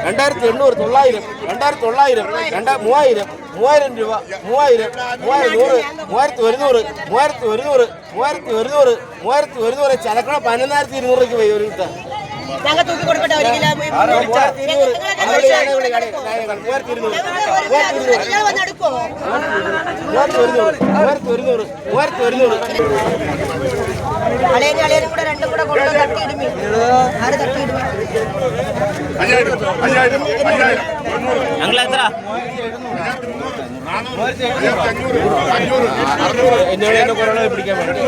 2800 900 2900 3000 രൂപ 3000 3100 ചലക്കണ 11200 രൂപയ്ക്ക് പോയി ഒരു കിട്ടാൻ ഞങ്ങൾ തൂക്കി കൊടുക്കട്ടെ ഒരു കിലോ അളിയനും അളിയനും കൂടെ രണ്ടും കൂടെ കൊണ്ടു തട്ടിയിടുമി ആര് തട്ടിയിടുമി ഞങ്ങളെത്ര എന്നോട് കൊറോണ പിടിക്കാൻ വേണ്ടി